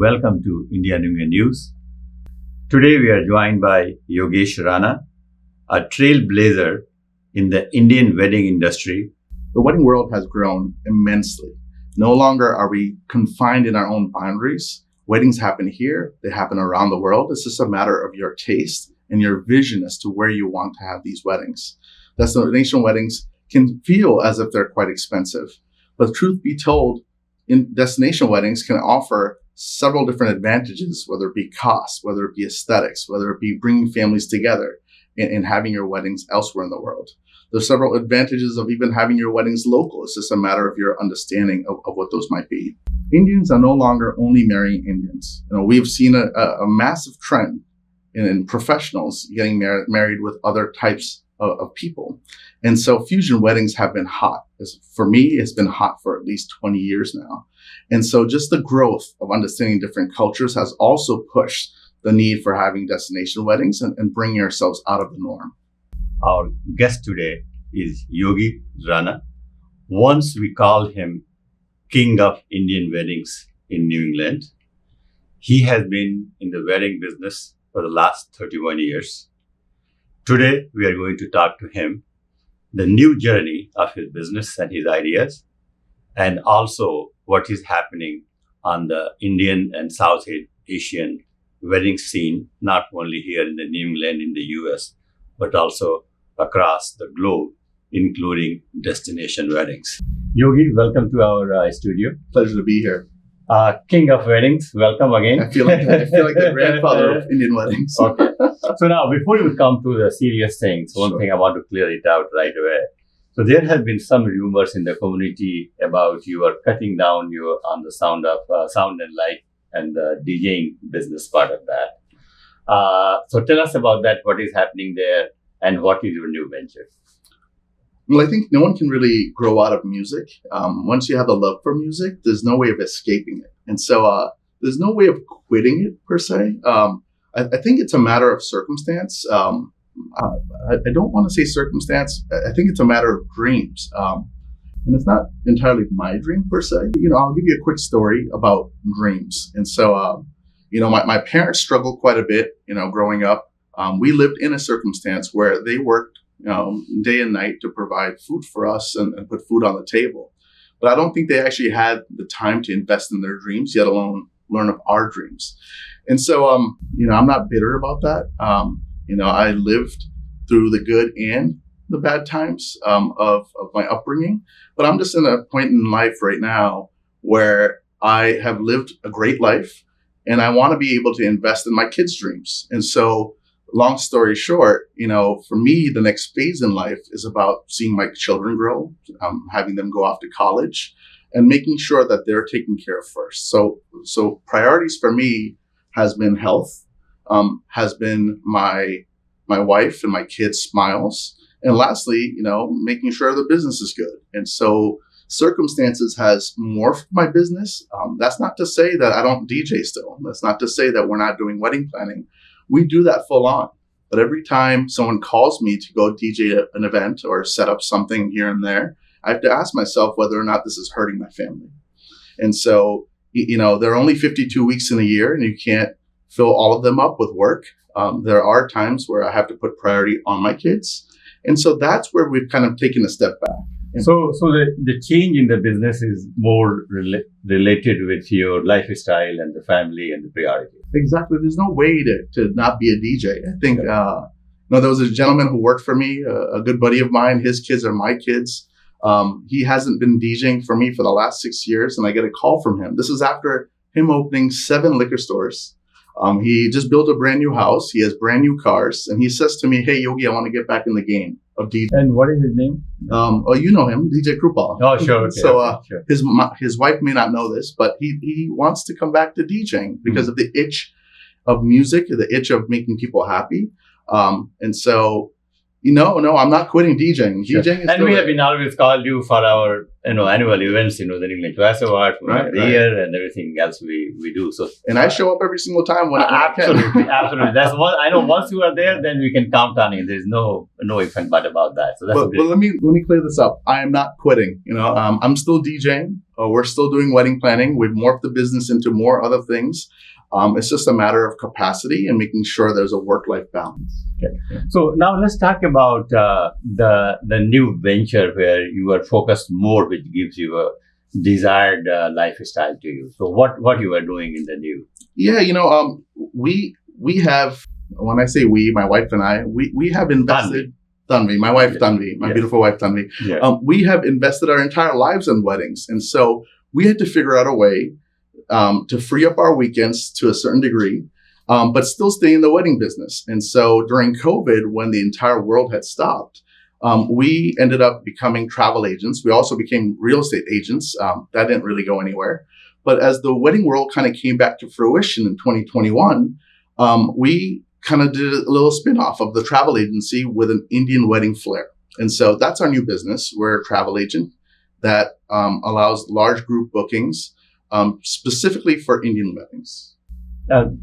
Welcome to India New Year News. Today we are joined by Yogesh Rana, a trailblazer in the Indian wedding industry. The wedding world has grown immensely. No longer are we confined in our own boundaries. Weddings happen here, they happen around the world. It's just a matter of your taste and your vision as to where you want to have these weddings. Destination weddings can feel as if they're quite expensive, but truth be told, destination weddings can offer several different advantages, whether it be cost, whether it be aesthetics, whether it be bringing families together and having your weddings elsewhere in the world. There's several advantages of even having your weddings local. It's just a matter of your understanding of what those might be. Indians are no longer only marrying Indians. We've seen a massive trend in professionals getting married with other types of people. And so fusion weddings have been hot. For me, it's been hot for at least 20 years now. And so just the growth of understanding different cultures has also pushed the need for having destination weddings and bringing ourselves out of the norm. Our guest today is Yogi Rana. Once we called him King of Indian Weddings in New England. He has been in the wedding business for the last 31 years. Today, we are going to talk to him the new journey of his business and his ideas, and also what is happening on the Indian and South Asian wedding scene, not only here in the New England in the US, but also across the globe, including destination weddings. Yogi, welcome to our studio. Pleasure to be here. King of Weddings, welcome again. I feel like the grandfather of Indian weddings. Okay. So now, before we come to the serious things, one thing I want to clear it out right away. So there have been some rumors in the community about you are cutting down on the sound and light and the DJing business part of that. So tell us about that. What is happening there, and what is your new venture? Well, I think no one can really grow out of music. Once you have a love for music, there's no way of escaping it. And so there's no way of quitting it, per se. I think it's a matter of circumstance. I don't want to say circumstance. I think it's a matter of dreams. And it's not entirely my dream, per se. I'll give you a quick story about dreams. And so, my parents struggled quite a bit, growing up. We lived in a circumstance where they worked day and night to provide food for us and put food on the table. But I don't think they actually had the time to invest in their dreams, yet alone learn of our dreams. And so, I'm not bitter about that. I lived through the good and the bad times of my upbringing. But I'm just in a point in life right now where I have lived a great life and I want to be able to invest in my kids' dreams. And so, long story short, for me, the next phase in life is about seeing my children grow, having them go off to college, and making sure that they're taken care of first. So priorities for me has been health, has been my wife and my kids' smiles, and lastly, making sure the business is good. And so circumstances has morphed my business. That's not to say that I don't DJ still. That's not to say that we're not doing wedding planning. We do that full on. But every time someone calls me to go DJ an event or set up something here and there, I have to ask myself whether or not this is hurting my family. And so, there are only 52 weeks in a year and you can't fill all of them up with work. There are times where I have to put priority on my kids. And so that's where we've kind of taken a step back. So the change in the business is more related with your lifestyle and the family and the priority. Exactly. There's no way to not be a DJ. I think, there was a gentleman who worked for me, a good buddy of mine. His kids are my kids. He hasn't been DJing for me for the last 6 years, and I get a call from him. This is after him opening 7 liquor stores. He just built a brand new house. He has brand new cars, and he says to me, "Hey, Yogi, I want to get back in the game of DJ." And what is his name? You know him, DJ Krupal. Oh, sure. Okay, so sure. His wife may not know this, but he wants to come back to DJing because of the itch of music, the itch of making people happy. And so, No, I'm not quitting DJing. Sure. DJing is And we have been always called you for our annual events, the England Choice Award for the year and everything else we do. So and I show up every single time when I can. Absolutely. That's one. I know once you are there, then we can count on you. There's no if and but about that. So that's but let me clear this up. I am not quitting. I'm still DJing. We're still doing wedding planning. We've morphed the business into more other things. It's just a matter of capacity and making sure there's a work-life balance. Okay. So now let's talk about the new venture where you are focused more, which gives you a desired lifestyle to you. So what you are doing in the new? Yeah, we have, when I say we, my wife and I, we have invested. Tanvi, my wife Tanvi, my beautiful wife Tanvi. Yeah. We have invested our entire lives in weddings, and so we had to figure out a way to free up our weekends to a certain degree, but still stay in the wedding business. And so during COVID, when the entire world had stopped, we ended up becoming travel agents. We also became real estate agents. That didn't really go anywhere. But as the wedding world kind of came back to fruition in 2021, we kind of did a little spin-off of the travel agency with an Indian wedding flair. And so that's our new business. We're a travel agent that allows large group bookings, specifically for Indian weddings. And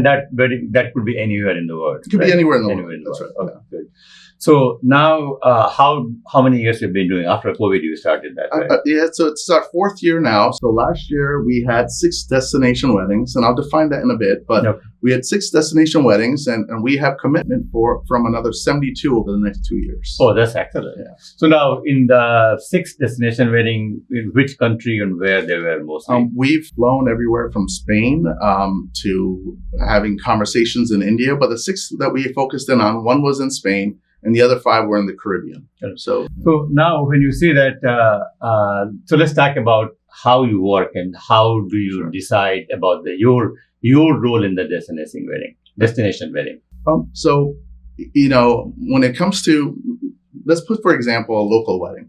that could be anywhere in the world. It could be anywhere in the world. That's right. Okay, good. So now, how many years have you been doing? After COVID, you started that, right? Yeah, so it's our fourth year now. So last year we had 6 destination weddings, and I'll define that in a bit. But we had 6 destination weddings, and we have commitment from another 72 over the next 2 years. Oh, that's excellent. Yeah. So now, in the 6 destination wedding, in which country and where they were mostly? We've flown everywhere from Spain to having conversations in India. But the 6 that we focused in on, one was in Spain, and the other 5 were in the Caribbean. So now when you say that, so let's talk about how you work and how do you decide about your role in the destination wedding. So, when it comes to, let's put, for example, a local wedding.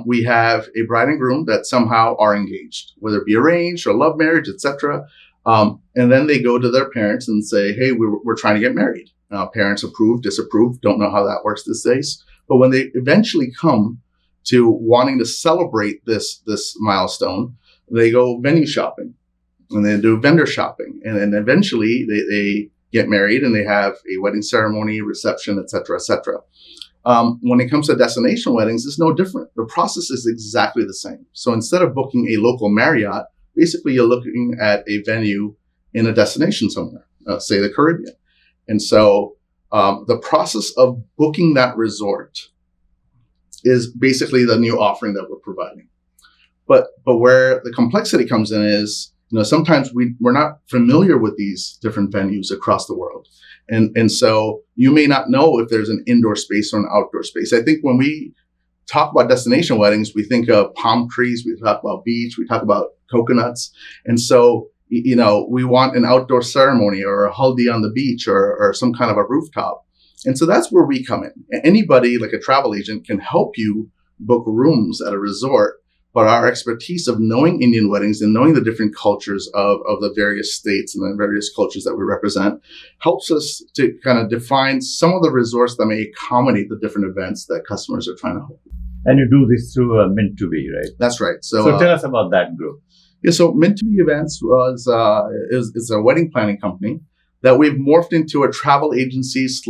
We have a bride and groom that somehow are engaged, whether it be arranged or love marriage, etc. And then they go to their parents and say, hey, we're trying to get married. Parents approve, disapprove, don't know how that works these days. But when they eventually come to wanting to celebrate this milestone, they go venue shopping and they do vendor shopping. And then eventually they get married and they have a wedding ceremony, reception, etc., etc. When it comes to destination weddings, it's no different. The process is exactly the same. So instead of booking a local Marriott, basically you're looking at a venue in a destination somewhere, say the Caribbean. And so the process of booking that resort is basically the new offering that we're providing. But where the complexity comes in is, sometimes we're not familiar with these different venues across the world. And so you may not know if there's an indoor space or an outdoor space. I think when we talk about destination weddings, we think of palm trees, we talk about beach, we talk about coconuts. And so we want an outdoor ceremony or a haldi on the beach or some kind of a rooftop. And so that's where we come in. Anybody like a travel agent can help you book rooms at a resort, but our expertise of knowing Indian weddings and knowing the different cultures of the various states and the various cultures that we represent helps us to kind of define some of the resorts that may accommodate the different events that customers are trying to hold. And you do this through Mint to Be, right? That's right. So tell us about that group. Yeah, so Mint to Be Events is a wedding planning company that we've morphed into a travel agency /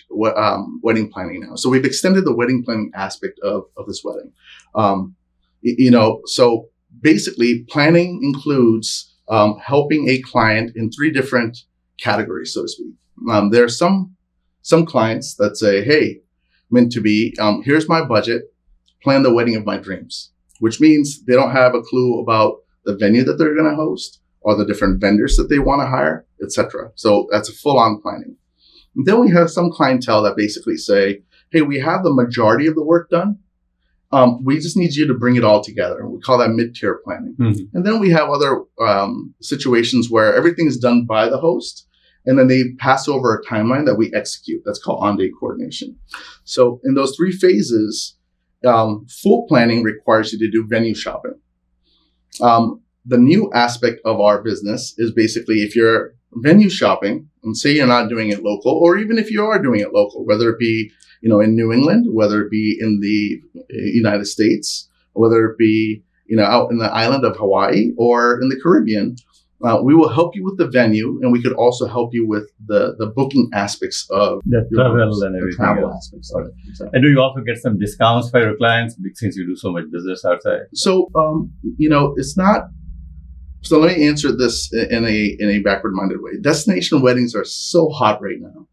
wedding planning now. So we've extended the wedding planning aspect of this wedding. So basically planning includes helping a client in 3 different categories, so to speak. There are some clients that say, hey, Mint to Be, here's my budget, plan the wedding of my dreams, which means they don't have a clue about the venue that they're going to host or the different vendors that they want to hire, etc. So that's a full-on planning. And then we have some clientele that basically say, hey, we have the majority of the work done. We just need you to bring it all together. We call that mid-tier planning. Mm-hmm. And then we have other situations where everything is done by the host, and then they pass over a timeline that we execute. That's called on-day coordination. So in those 3 phases, full planning requires you to do venue shopping. The new aspect of our business is basically if you're venue shopping, and say you're not doing it local, or even if you are doing it local, whether it be, in New England, whether it be in the United States, whether it be, out in the island of Hawaii or in the Caribbean, we will help you with the venue, and we could also help you with the booking aspects of the travel and everything. Travel aspects of it. Exactly. And do you also get some discounts for your clients since you do so much business outside? So, it's not. So let me answer this in a backward-minded way. Destination weddings are so hot right now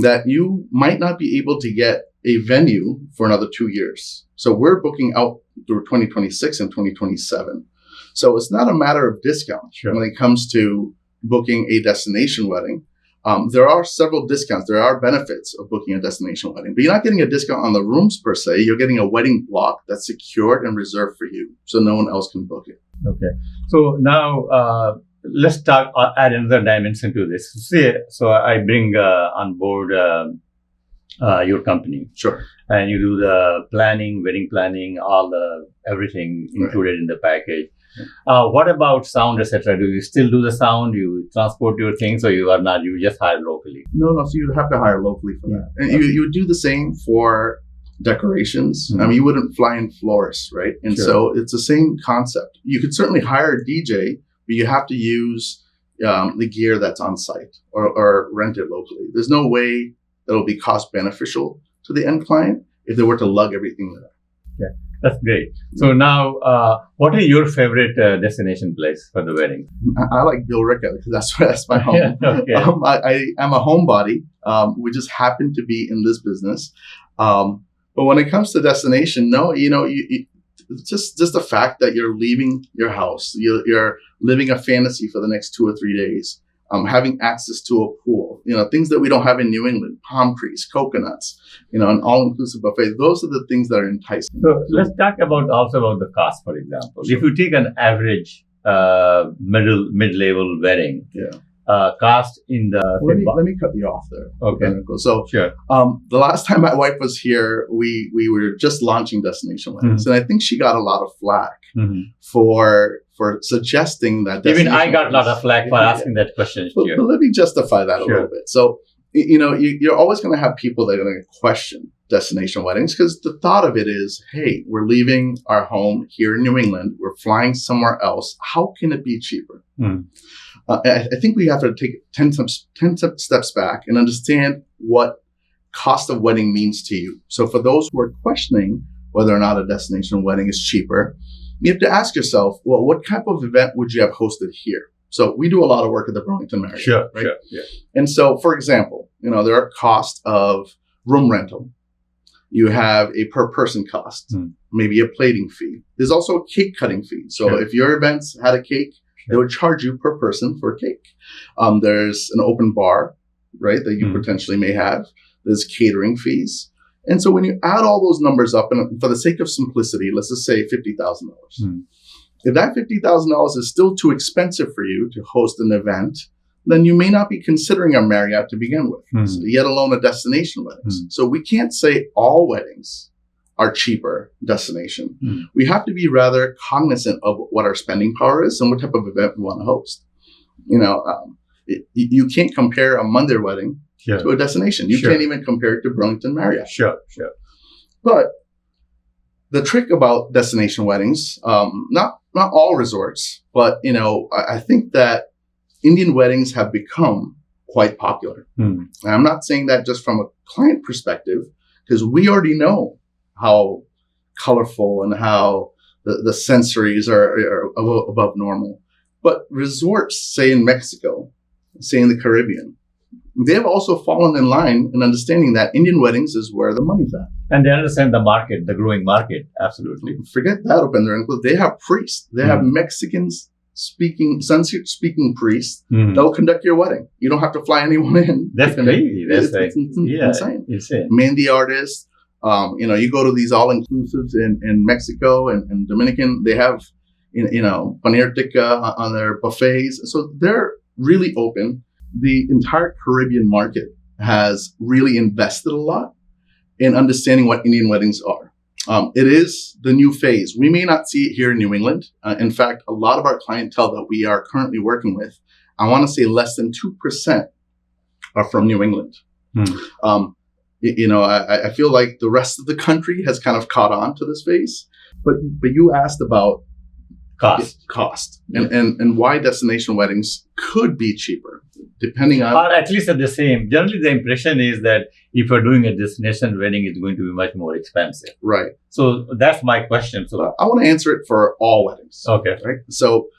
that you might not be able to get a venue for another 2 years. So we're booking out through 2026 and 2027. So it's not a matter of discount when it comes to booking a destination wedding. There are several discounts. There are benefits of booking a destination wedding, but you're not getting a discount on the rooms per se. You're getting a wedding block that's secured and reserved for you, so no one else can book it. Okay. So now let's add another dimension to this. So I bring on board your company. Sure. And you do the planning, wedding planning, everything included in the package. What about sound, etc.? Do you still do the sound? You transport your things, or you are not? You just hire locally? No. So you'd have to hire locally for that, and you would do the same for decorations. Mm-hmm. I mean, you wouldn't fly in florists, right? And so it's the same concept. You could certainly hire a DJ, but you have to use the gear that's on site or rent it locally. There's no way that'll be cost beneficial to the end client if they were to lug everything there. Yeah, that's great. So now, what is your favorite destination place for the wedding? I like Billerica because that's my home. Okay. I'm a homebody. We just happen to be in this business. But when it comes to destination, no, just the fact that you're leaving your house, you're living a fantasy for the next 2 or 3 days. Having access to a pool, things that we don't have in New England, palm trees, coconuts, an all-inclusive buffet. Those are the things that are enticing. So let's talk about the cost, for example. Sure. If you take an average mid-level wedding, cost in the... Let me cut you off there. Okay. So sure. The last time my wife was here, we were just launching destination weddings, and I think she got a lot of flack for suggesting that. Even I got a lot of flack for asking that question. But let me justify that a little bit. So, you're always going to have people that are going to question destination weddings because the thought of it is, hey, we're leaving our home here in New England. We're flying somewhere else. How can it be cheaper? I think we have to take 10 steps back and understand what cost of wedding means to you. So for those who are questioning whether or not a destination wedding is cheaper, you have to ask yourself, well, what type of event would you have hosted here? So we do a lot of work at the Burlington Marriott. Sure, right? Sure, yeah. And so, for example, there are costs of room rental. You have a per person cost, maybe a plating fee. There's also a cake cutting fee. So if your events had a cake, they would charge you per person for a cake. There's an open bar, right, that you potentially may have. There's catering fees. And so when you add all those numbers up, and for the sake of simplicity, let's just say $50,000. If that $50,000 is still too expensive for you to host an event, then you may not be considering a Marriott to begin with, so yet alone a destination weddings. So we can't say all weddings are cheaper destination. We have to be rather cognizant of what our spending power is and what type of event we want to host. You can't compare a Monday wedding to a destination. You can't even compare it to Burlington Marriott. Sure. But the trick about destination weddings, not all resorts, but I think that Indian weddings have become quite popular. And I'm not saying that just from a client perspective, because we already know how colorful and how the sensories are above normal. But resorts, say in Mexico, say in the Caribbean, they have also fallen in line in understanding that Indian weddings is where the money's at. And they understand the market, the growing market. Absolutely. Forget that, Upendra. They have priests. They have Sanskrit speaking priests that will conduct your wedding. You don't have to fly anyone in. That's crazy. That's insane. Insane. Mehndi artists. You go to these all-inclusives in Mexico and Dominican. They have, paneer tikka on their buffets. So they're really open. The entire Caribbean market has really invested a lot in understanding what Indian weddings are. It is the new phase. We may not see it here in New England. In fact, a lot of our clientele that we are currently working with I want to say less than 2% are from New England. I feel like the rest of the country has kind of caught on to this phase. But you asked about cost and why destination weddings could be cheaper, depending on... Or at least at the same. Generally, the impression is that if you're doing a destination wedding, it's going to be much more expensive. Right. So that's my question. So I want to answer it for all weddings. Okay. Right. So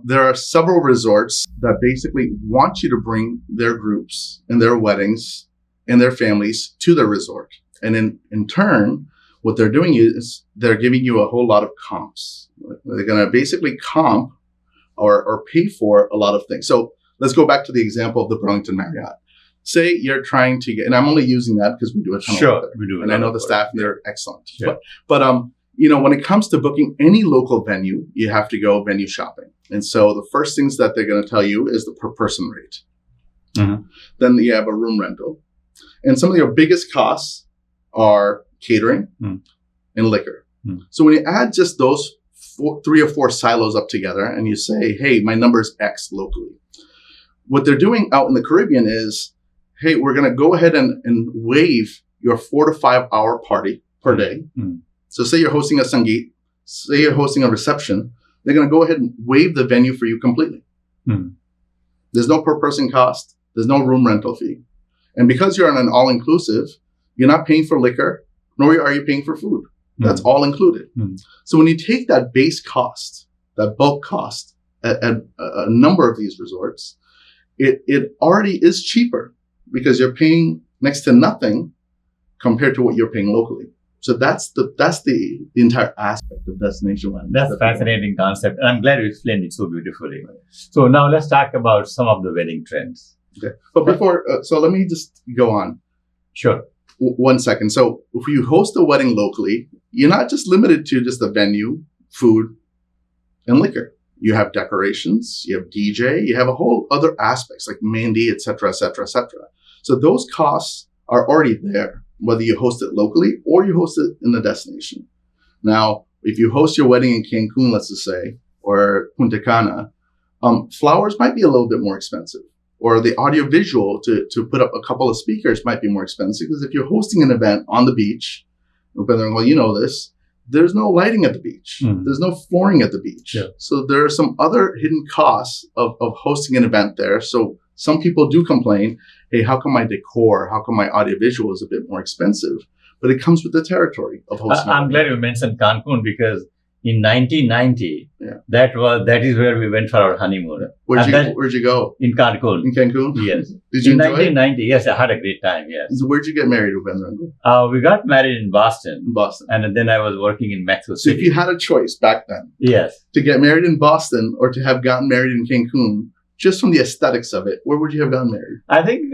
there are several resorts that basically want you to bring their groups and their weddings and their families to their resort. And in turn, what they're doing is they're giving you a whole lot of comps. They're going to basically comp or pay for a lot of things. So let's go back to the example of the Burlington Marriott. Say you're trying to get, and I'm only using that because we do a ton of work there. We do. And I know the staff, and they're excellent. Yeah. But when it comes to booking any local venue, you have to go venue shopping. And so the first things that they're going to tell you is the per person rate. Mm-hmm. Then you have a room rental. And some of your biggest costs are catering and liquor. So when you add just those 3 or 4 silos up together and you say, hey, my number is X locally, what they're doing out in the Caribbean is, hey, we're going to go ahead and waive your 4 to 5 hour party per day. So say you're hosting a sangeet, say you're hosting a reception, they're going to go ahead and waive the venue for you completely. There's no per person cost. There's no room rental fee. And because you're on an all-inclusive, you're not paying for liquor, nor are you paying for food. That's all included. So when you take that base cost, that bulk cost at a number of these resorts, it already is cheaper because you're paying next to nothing compared to what you're paying locally. So that's the entire aspect of destination wedding. That's a fascinating concept. And I'm glad you explained it so beautifully. So now let's talk about some of the wedding trends. Okay. But before, so let me just go on. Sure. 1 second. So if you host a wedding locally, you're not just limited to just the venue, food, and liquor. You have decorations, you have DJ, you have a whole other aspects like mehndi, et cetera, et cetera, et cetera. So those costs are already there, whether you host it locally or you host it in the destination. Now, if you host your wedding in Cancun, let's just say, or Punta Cana, flowers might be a little bit more expensive. Or the audiovisual to put up a couple of speakers might be more expensive because if you're hosting an event on the beach, well, you know this, there's no lighting at the beach. There's no flooring at the beach. Yeah. So there are some other hidden costs of hosting an event there. So some people do complain, hey, how come my decor, how come my audiovisual is a bit more expensive? But it comes with the territory of hosting. I'm glad you mentioned Cancun because in 1990, that is where we went for our honeymoon. Where'd you go? In Cancun. In Cancun? Yes. Did you in enjoy 1990, it? Yes, I had a great time, yes. So where'd you get married, Upendra? We got married in Boston. In Boston. And then I was working in Mexico So City. if you had a choice back then, yes, to get married in Boston or to have gotten married in Cancun, just from the aesthetics of it, where would you have gotten married? I think,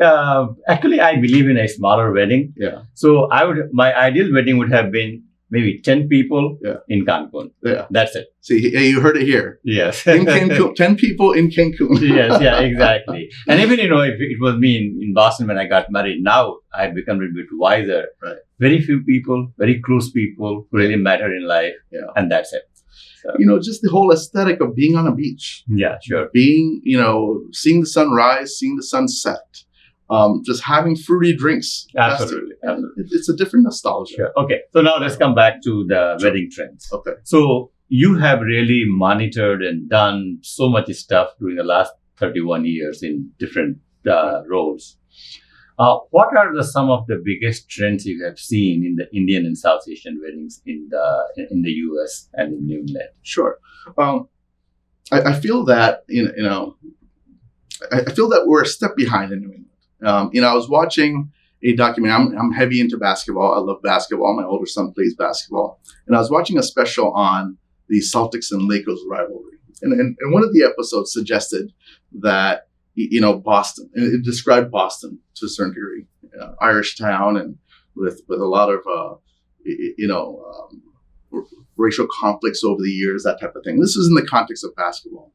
actually, I believe in a smaller wedding. Yeah. So my ideal wedding would have been maybe 10 people in Cancun. Yeah. That's it. See, you heard it here. Yes. In Cancun, 10 people in Cancun. Yes, yeah, exactly. And even, if it was me in Boston when I got married, now I've become a little bit wiser. Right. Very few people, very close people who really matter in life. Yeah. And that's it. So. Just the whole aesthetic of being on a beach. Yeah, sure. Being, seeing the sun rise, seeing the sun set. Just having fruity drinks. Absolutely. It's a different nostalgia. Sure. Okay. So now let's come back to the wedding trends. Okay. So you have really monitored and done so much stuff during the last 31 years in different roles. What are some of the biggest trends you have seen in the Indian and South Asian weddings in the US and in New England? Sure. I feel that I feel that we're a step behind in New England. I was watching a documentary. I'm heavy into basketball. I love basketball. My older son plays basketball. And I was watching a special on the Celtics and Lakers rivalry. And one of the episodes suggested that, Boston, and it described Boston to a certain degree, Irish town and with a lot of, racial conflicts over the years, that type of thing. This is in the context of basketball.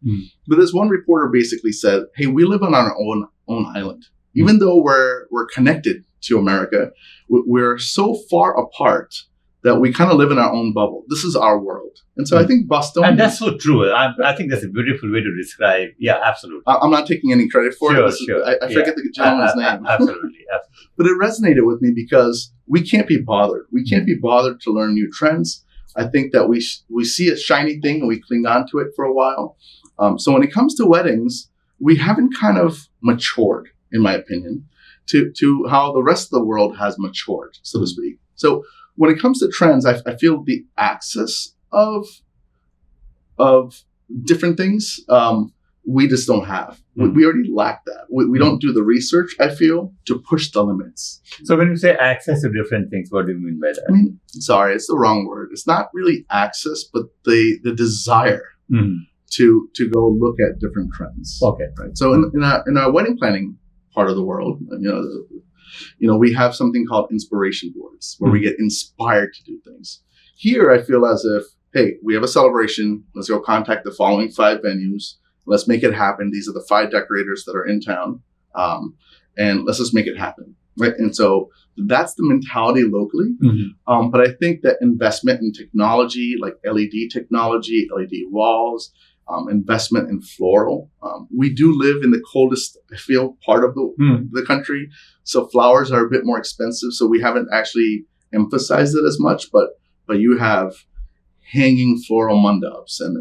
But this one reporter basically said, hey, we live on our own island. Even though we're connected to America, we're so far apart that we kind of live in our own bubble. This is our world. And so I think Bostonians... And that's so true. I think that's a beautiful way to describe. Yeah, absolutely. I'm not taking any credit for it. Sure. I forget the gentleman's name. Absolutely. But it resonated with me because we can't be bothered. We can't be bothered to learn new trends. I think that we see a shiny thing and we cling on to it for a while. So when it comes to weddings, we haven't kind of matured, in my opinion, to how the rest of the world has matured, so to speak. So when it comes to trends, I feel the access of different things, we just don't have. We already lack that. We don't do the research, I feel, to push the limits. So when you say access to different things, what do you mean by that? I mean, sorry, it's the wrong word. It's not really access, but the desire to go look at different trends. Okay. Right. So in our wedding planning part of the world, we have something called inspiration boards where we get inspired to do things. Here, I feel as if, hey, we have a celebration. Let's go contact the following 5 venues. Let's make it happen. These are the 5 decorators that are in town. And let's just make it happen. Right. And so that's the mentality locally. But I think that investment in technology, like LED technology, LED walls, investment in floral. We do live in the coldest, I feel, part of the country. So flowers are a bit more expensive. So we haven't actually emphasized it as much. But you have hanging floral mandaps and,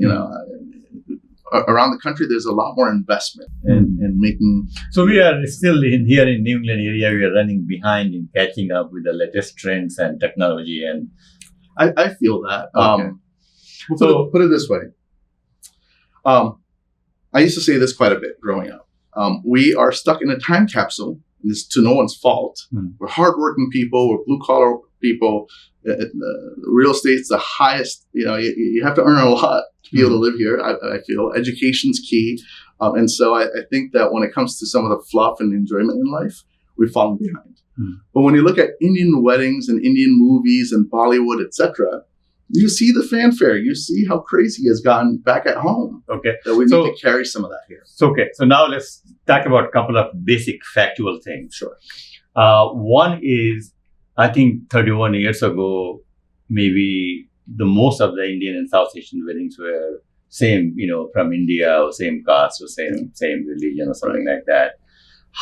around the country, there's a lot more investment in making. So we are still here in New England area. We are running behind in catching up with the latest trends and technology. And I feel that. Okay. Put it this way. I used to say this quite a bit growing up. We are stuck in a time capsule. And this to no one's fault. We're hardworking people. We're blue collar people. Real estate's the highest. You have to earn a lot to be able to live here. I feel education's key, and so I think that when it comes to some of the fluff and enjoyment in life, we've fallen behind. But when you look at Indian weddings and Indian movies and Bollywood, etc., you see the fanfare. You see how crazy has gotten back at home. Okay, that we need to carry some of that here. So now let's talk about a couple of basic factual things. Sure. One is, I think 31 years ago, maybe the most of the Indian and South Asian weddings were same, from India or same caste or same religion or something like that.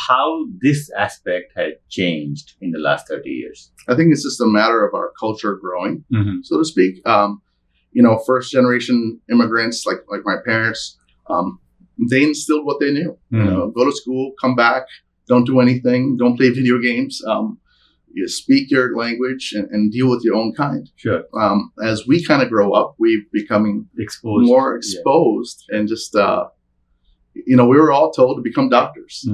How this aspect had changed in the last 30 years? I think it's just a matter of our culture growing, so to speak. First generation immigrants like my parents, they instilled what they knew. Go to school, come back, don't do anything, don't play video games. You speak your language and deal with your own kind. Sure. As we kind of grow up, we're becoming more exposed and just, we were all told to become doctors.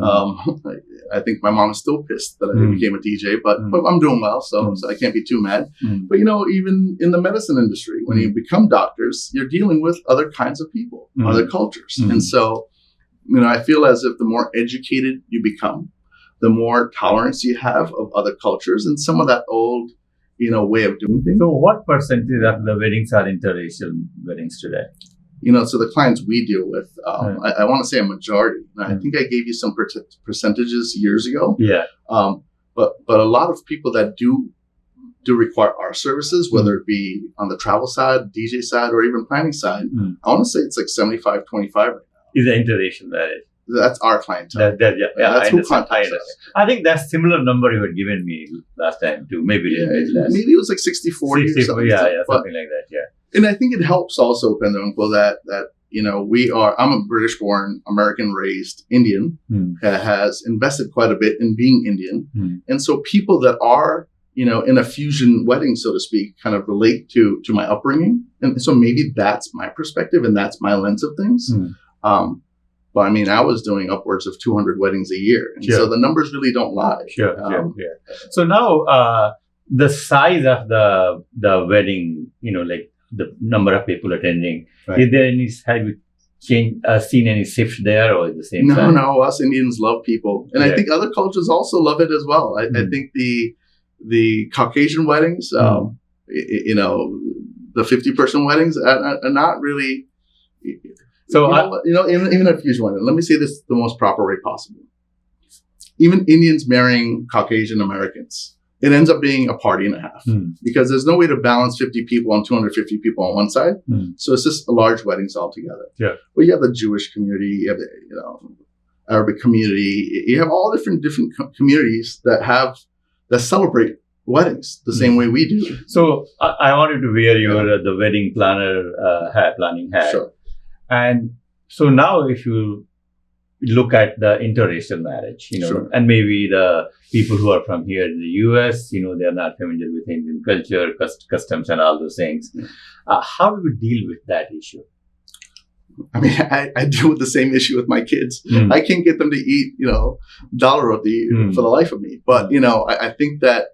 I think my mom is still pissed that I became a DJ, but I'm doing well, so I can't be too mad. But, even in the medicine industry, when you become doctors, you're dealing with other kinds of people, other cultures. And so, I feel as if the more educated you become, the more tolerance you have of other cultures and some of that old, way of doing things. So what percentage of the weddings are interracial weddings today? So the clients we deal with, I want to say a majority. I think I gave you some percentages years ago. Yeah. But a lot of people that do require our services, whether it be on the travel side, DJ side, or even planning side, I want to say it's like 75-25 right now. Is it interracial, that is? That's our clientele. That's who contacts us. I think that's similar number you had given me last time too. Maybe maybe it was like 60-40 or something. Something like that. Yeah. And I think it helps also, Penunko, that I'm a British-born, American-raised Indian that has invested quite a bit in being Indian, and so people that are in a fusion wedding, so to speak, kind of relate to my upbringing, and so maybe that's my perspective and that's my lens of things. But I was doing upwards of 200 weddings a year. And so the numbers really don't lie. Sure. So now the size of the wedding, like the number of people attending, is there any, have you seen any shift there or the same size? No, us Indians love people. And I think other cultures also love it as well. I think the Caucasian weddings, the 50-person weddings are not really... So even a fusion wedding. Let me say this the most proper way possible. Even Indians marrying Caucasian Americans, it ends up being a party and a half because there's no way to balance 50 people and 250 people on one side. So it's just large weddings altogether. Yeah. But you have the Jewish community, you have the Arabic community, you have all different communities that celebrate weddings the same way we do. So I wanted to wear your the wedding planning hat. Sure. And so now if you look at the interracial marriage, Sure. and maybe the people who are from here in the US, they're not familiar with Indian culture, customs and all those things. How do we deal with that issue? I mean, I deal with the same issue with my kids. I can't get them to eat, dal roti for the life of me. But, I think that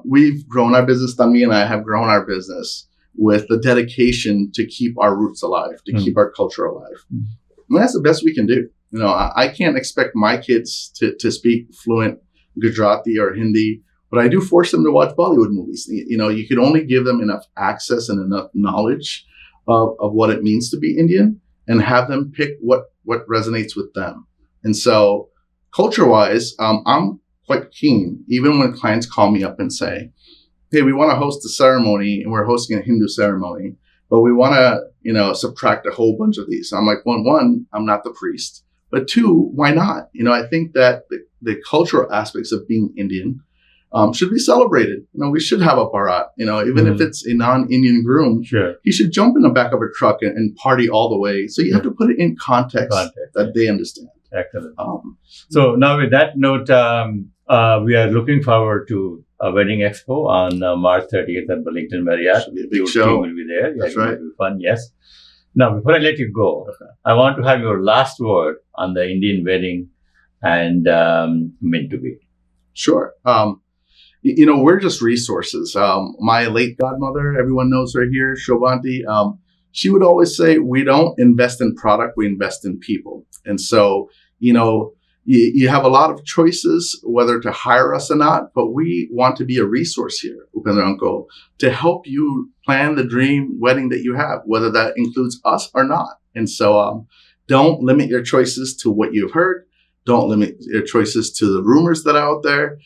we've grown our business, Tanvi and I have grown our business with the dedication to keep our roots alive, to keep our culture alive. And that's the best we can do. I can't expect my kids to speak fluent Gujarati or Hindi, but I do force them to watch Bollywood movies. You can only give them enough access and enough knowledge of what it means to be Indian and have them pick what resonates with them. And so culture-wise, I'm quite keen, even when clients call me up and say, hey, we want to host a ceremony and we're hosting a Hindu ceremony, but we want to, subtract a whole bunch of these. So I'm like, one, I'm not the priest. But two, why not? I think that the cultural aspects of being Indian should be celebrated. We should have a barat, even if it's a non-Indian groom, sure. He should jump in the back of a truck and party all the way. So you have to put it in context that they understand. Excellent. So now with that note, we are looking forward to a wedding expo on March 30th at Burlington Marriott. Should be a big Your show. team will be there. That's right. It will be fun, yes. Now, before I let you go, I want to have your last word on the Indian wedding and meant to be. Sure. We're just resources. My late godmother, everyone knows her here, Shobhanti, she would always say, we don't invest in product, we invest in people. And so, you have a lot of choices whether to hire us or not, but we want to be a resource here, Upendra Uncle, to help you plan the dream wedding that you have, whether that includes us or not. And so don't limit your choices to what you've heard. Don't limit your choices to the rumors that are out there.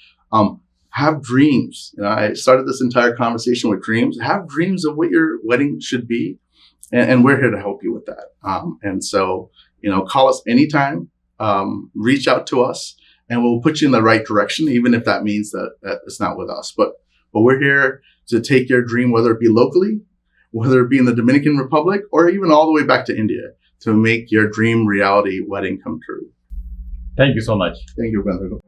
Have dreams. I started this entire conversation with dreams. Have dreams of what your wedding should be. And we're here to help you with that. And so, call us anytime. Reach out to us and we'll put you in the right direction, even if that means that it's not with us. But we're here to take your dream, whether it be locally, whether it be in the Dominican Republic, or even all the way back to India, to make your dream reality wedding come true. Thank you so much. Thank you, Benjamin.